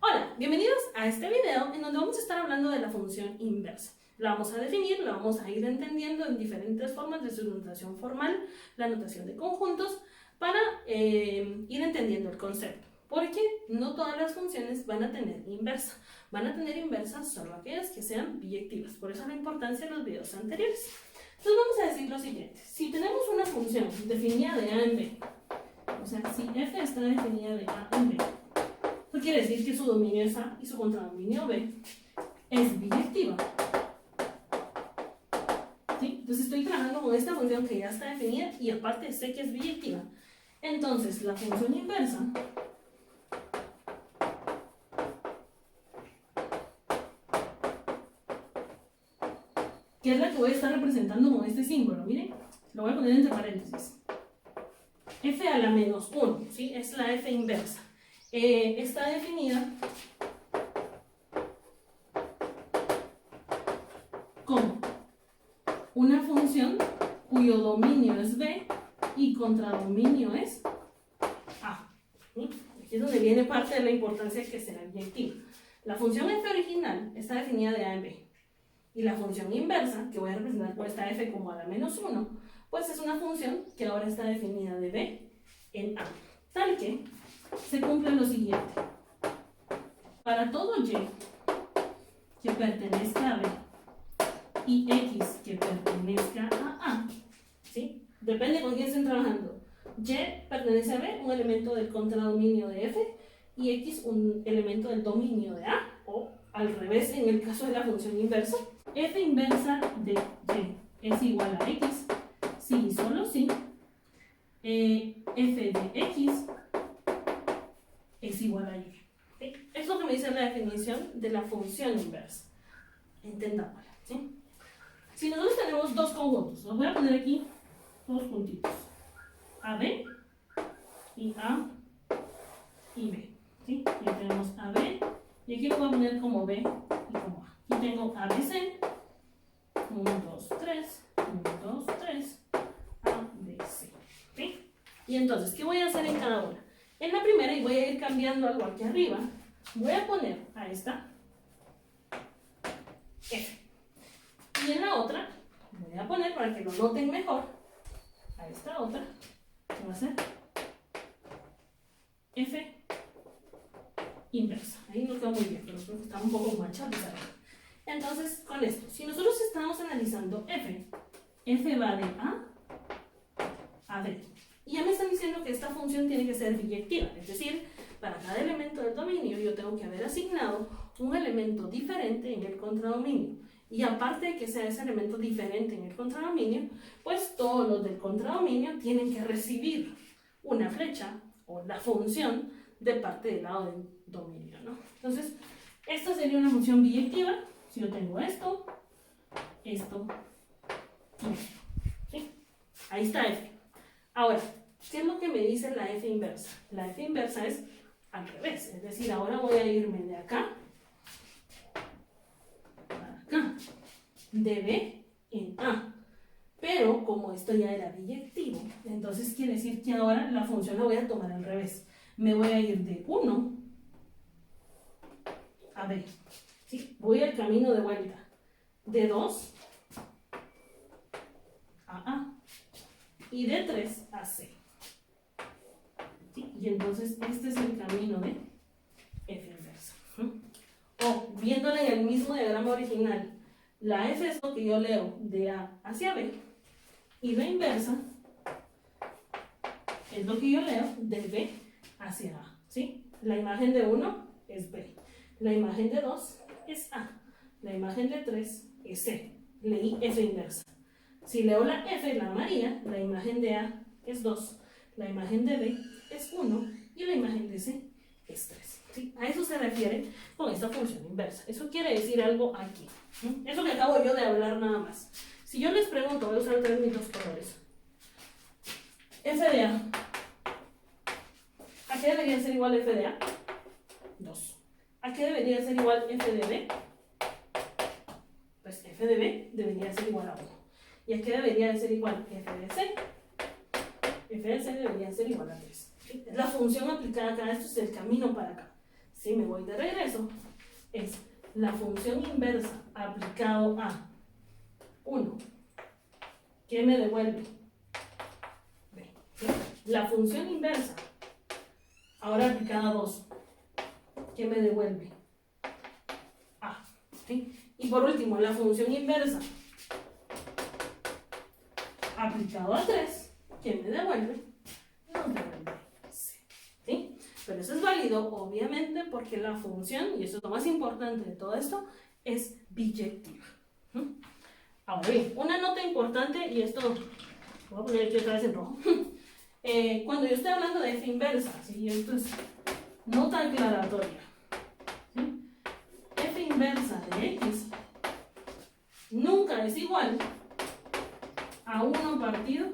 Hola, bienvenidos a este video en donde vamos a estar hablando de la función inversa. La vamos a definir, la vamos a ir entendiendo en diferentes formas de su notación formal, la notación de conjuntos, para ir entendiendo el concepto. Porque no todas las funciones van a tener inversa. Van a tener inversa solo aquellas que sean biyectivas. Por eso la importancia de los videos anteriores. Entonces vamos a decir lo siguiente. Si tenemos una función definida de A en B, o sea, si f está definida de A en B, eso quiere decir que su dominio es A y su contradominio B es biyectiva. ¿Sí? Entonces estoy trabajando con esta función que ya está definida y aparte sé que es biyectiva. Entonces la función inversa que es la que voy a estar representando con este símbolo, miren, lo voy a poner entre paréntesis. F a la menos 1, ¿sí? Es la F inversa. Está definida como una función cuyo dominio es B y contradominio es A. ¿Sí? Aquí es donde viene parte de la importancia que será biyectiva. La función f original está definida de A en B. Y la función inversa, que voy a representar por esta f como a la menos 1, pues es una función que ahora está definida de B en A. Tal que se cumple lo siguiente. Para todo y que pertenezca a B y x que pertenezca a A, ¿sí? Depende con quién estén trabajando. Y pertenece a B, un elemento del contradominio de F, y x un elemento del dominio de A, o al revés en el caso de la función inversa. F inversa de Y es igual a x si y solo si f de x es igual a y. ¿Sí? Es lo que me dice la definición de la función inversa. Entendámosla, ¿sí? Si nosotros tenemos dos conjuntos, los voy a poner aquí dos puntitos, AB y A y B, ¿sí? Aquí tenemos AB y aquí lo voy a poner como B y como A. Aquí tengo ABC, 1, 2, 3, 1, 2, 3, ABC, ¿sí? Y entonces, ¿qué voy a hacer en cada una? En la primera, y voy a ir cambiando algo aquí arriba, voy a poner a esta F. Y en la otra, voy a poner, para que lo noten mejor, a esta otra, que va a ser F inversa. Ahí no quedó muy bien, pero creo que está un poco manchado. Entonces, con esto, si nosotros estamos analizando F va de A B. Y ya me están diciendo que esta función tiene que ser biyectiva, es decir, para cada elemento del dominio yo tengo que haber asignado un elemento diferente en el contradominio. Y aparte de que sea ese elemento diferente en el contradominio, pues todos los del contradominio tienen que recibir una flecha o la función de parte del lado del dominio, ¿no? Entonces, esta sería una función biyectiva si yo tengo esto y esto. ¿Sí? Ahí está F. Ahora, ¿qué es lo que me dice la F inversa? La F inversa es al revés, es decir, ahora voy a irme de acá para acá, de B en A. Pero como esto ya era biyectivo, entonces quiere decir que ahora la función la voy a tomar al revés. Me voy a ir de 1 a B. ¿Sí? Voy al camino de vuelta. De 2 a A. Y de 3 a C. ¿Sí? Y entonces este es el camino de F inversa. O viéndole en el mismo diagrama original, la F es lo que yo leo de A hacia B y la inversa es lo que yo leo de B hacia A. ¿Sí? La imagen de 1 es B, la imagen de 2 es A, la imagen de 3 es C. Leí F inversa. Si leo la F, la María, la imagen de A es 2, la imagen de B es 1 y la imagen de C es 3. ¿Sí? A eso se refiere con esta función inversa. Eso quiere decir algo aquí. ¿Sí? Eso que acabo yo de hablar nada más. Si yo les pregunto, voy a usar otra vez mis dos colores. F de A. ¿A qué debería ser igual F de A? 2. ¿A qué debería ser igual F de B? Pues F de B debería ser igual a 1. ¿Y a qué debería ser igual F de C? F de C debería ser igual a 3. ¿Sí? Es la función aplicada acá, esto es el camino para acá. si me voy de regreso, es la función inversa aplicado a 1. ¿Qué me devuelve? B. ¿Sí? La función inversa, ahora aplicada a 2. ¿Qué me devuelve? A. ¿Sí? Y por último, la función inversa aplicado a 3. ¿Qué me devuelve? Nos devuelve C. ¿Sí? Pero eso es válido, obviamente, porque la función, y eso es lo más importante de todo esto, es biyectiva. Ahora bien, una nota importante, y esto lo voy a poner aquí otra vez en rojo. Cuando yo estoy hablando de f inversa, ¿sí? Esto es nota aclaratoria. ¿Sí? F inversa de x nunca es igual a 1 partido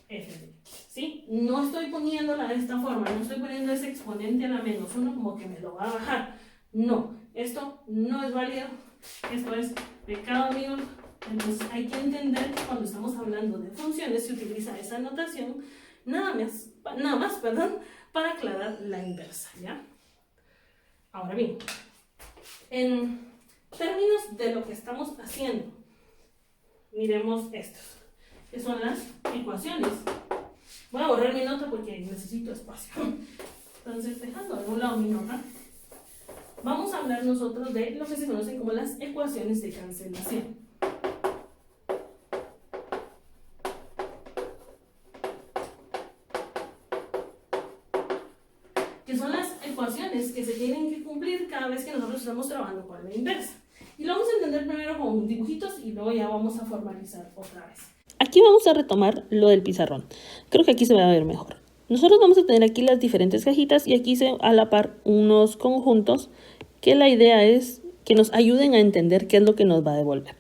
f de x. ¿Sí? No estoy poniéndola de esta forma, no estoy poniendo ese exponente a la menos 1 como que me lo va a bajar. No, esto no es válido. Esto es pecado, amigos. Entonces hay que entender que cuando estamos hablando de funciones se utiliza esa notación nada más, para aclarar la inversa, ¿ya? Ahora bien, en términos de lo que estamos haciendo, miremos estos, que son las ecuaciones. Voy a borrar mi nota porque necesito espacio. Entonces, dejando de un lado mi nota, vamos a hablar nosotros de lo que se conocen como las ecuaciones de cancelación. Que son las ecuaciones que se tienen que cumplir cada vez que nosotros estamos trabajando con la inversa. Y lo vamos a entender primero con dibujitos y luego ya vamos a formalizar otra vez. Aquí vamos a retomar lo del pizarrón. Creo que aquí se va a ver mejor. Nosotros vamos a tener aquí las diferentes cajitas y aquí hice a la par unos conjuntos que la idea es que nos ayuden a entender qué es lo que nos va a devolver.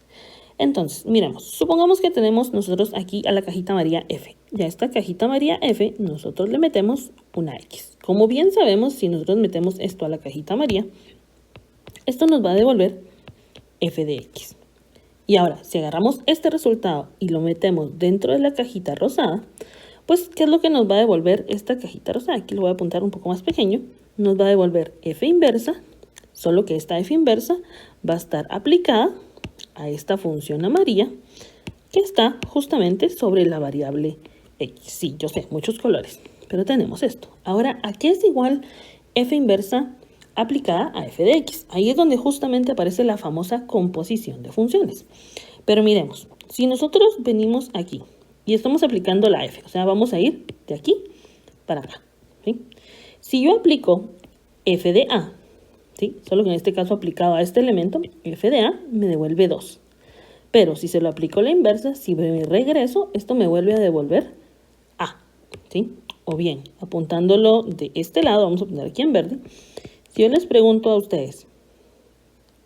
Entonces, miremos, supongamos que tenemos nosotros aquí a la cajita María F. Y a esta cajita María F nosotros le metemos una X. Como bien sabemos, si nosotros metemos esto a la cajita María, esto nos va a devolver F de X. Y ahora, si agarramos este resultado y lo metemos dentro de la cajita rosada, pues, ¿qué es lo que nos va a devolver esta cajita rosada? Aquí lo voy a apuntar un poco más pequeño. Nos va a devolver F inversa, solo que esta F inversa va a estar aplicada a esta función amarilla que está justamente sobre la variable X. Sí, yo sé, muchos colores, pero tenemos esto. Ahora, ¿a qué es igual F inversa aplicada a f de x? Ahí es donde justamente aparece la famosa composición de funciones. Pero miremos, si nosotros venimos aquí y estamos aplicando la f, o sea, vamos a ir de aquí para acá, ¿sí? Si yo aplico f de a, ¿sí? Solo que en este caso aplicado a este elemento, f de a me devuelve 2. Pero si se lo aplico a la inversa, si me regreso, esto me vuelve a devolver a, ¿sí? O bien, apuntándolo de este lado, vamos a poner aquí en verde. Si yo les pregunto a ustedes,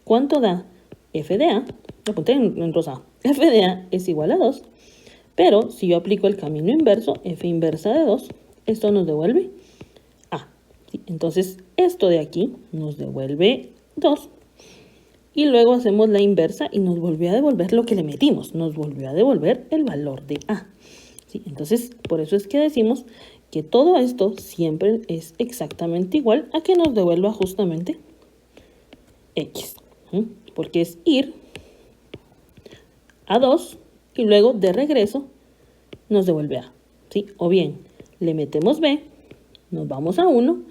¿cuánto da f de a? Lo apunté en rosado. F de a es igual a 2. Pero si yo aplico el camino inverso, f inversa de 2, esto nos devuelve a. ¿Sí? Entonces, esto de aquí nos devuelve 2. Y luego hacemos la inversa y nos volvió a devolver lo que le metimos. Nos volvió a devolver el valor de a. ¿Sí? Entonces, por eso es que decimos que todo esto siempre es exactamente igual a que nos devuelva justamente x. ¿Sí? Porque es ir a 2 y luego de regreso nos devuelve a. ¿Sí? O bien, le metemos b, nos vamos a 1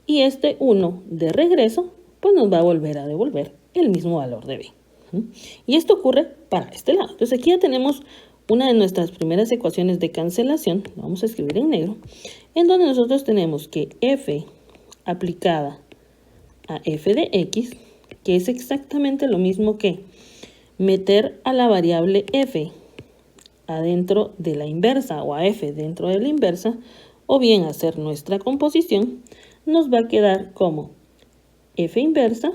y este 1 de regreso pues nos va a volver a devolver el mismo valor de b. ¿Sí? Y esto ocurre para este lado. Entonces aquí ya tenemos una de nuestras primeras ecuaciones de cancelación, lo vamos a escribir en negro, en donde nosotros tenemos que f aplicada a f de x, que es exactamente lo mismo que meter a la variable f adentro de la inversa o a f dentro de la inversa, o bien hacer nuestra composición, nos va a quedar como f inversa,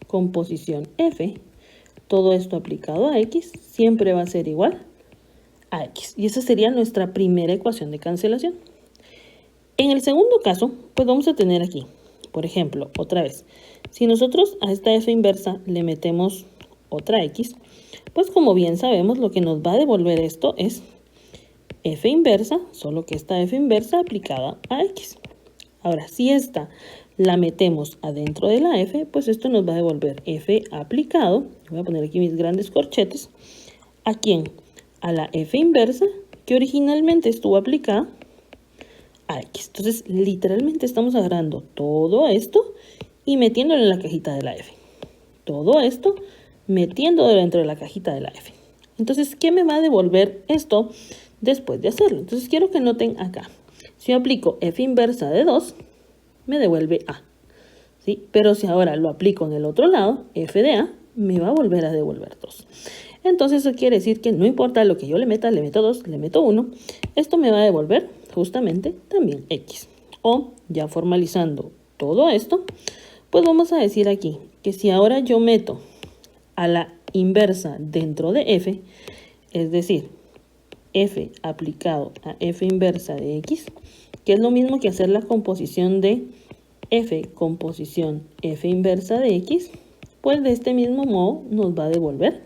composición f, todo esto aplicado a x, siempre va a ser igual a x. Y esa sería nuestra primera ecuación de cancelación. En el segundo caso, pues vamos a tener aquí, por ejemplo, otra vez, si nosotros a esta f inversa le metemos otra x, pues como bien sabemos, lo que nos va a devolver esto es f inversa, solo que esta f inversa aplicada a x. Ahora, si esta la metemos adentro de la f, pues esto nos va a devolver f aplicado. Voy a poner aquí mis grandes corchetes. ¿A quién? A la f inversa, que originalmente estuvo aplicada a x. Entonces, literalmente estamos agarrando todo esto y metiéndolo en la cajita de la f. Todo esto metiéndolo dentro de la cajita de la f. Entonces, ¿qué me va a devolver esto después de hacerlo? Entonces, quiero que noten acá. Si yo aplico f inversa de 2, me devuelve a. ¿Sí? Pero si ahora lo aplico en el otro lado, f de a, me va a volver a devolver 2. Entonces, eso quiere decir que no importa lo que yo le meta, le meto 2, le meto 1, esto me va a devolver justamente también x. O, ya formalizando todo esto, pues vamos a decir aquí que si ahora yo meto a la inversa dentro de f, es decir, f aplicado a f inversa de x, que es lo mismo que hacer la composición de f composición f inversa de x, pues de este mismo modo nos va a devolver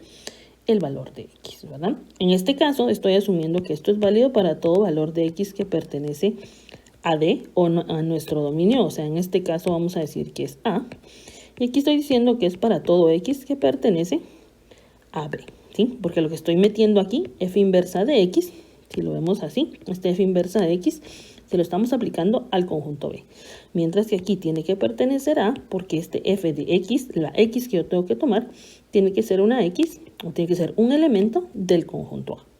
el valor de x, ¿verdad? En este caso estoy asumiendo que esto es válido para todo valor de x que pertenece a D o a nuestro dominio, o sea, en este caso vamos a decir que es A. Y aquí estoy diciendo que es para todo x que pertenece a B, ¿sí? Porque lo que estoy metiendo aquí, f inversa de x, si lo vemos así, este f inversa de x, se lo estamos aplicando al conjunto B. Mientras que aquí tiene que pertenecer a, porque este f de x, la x que yo tengo que tomar, tiene que ser una x, o tiene que ser un elemento del conjunto A.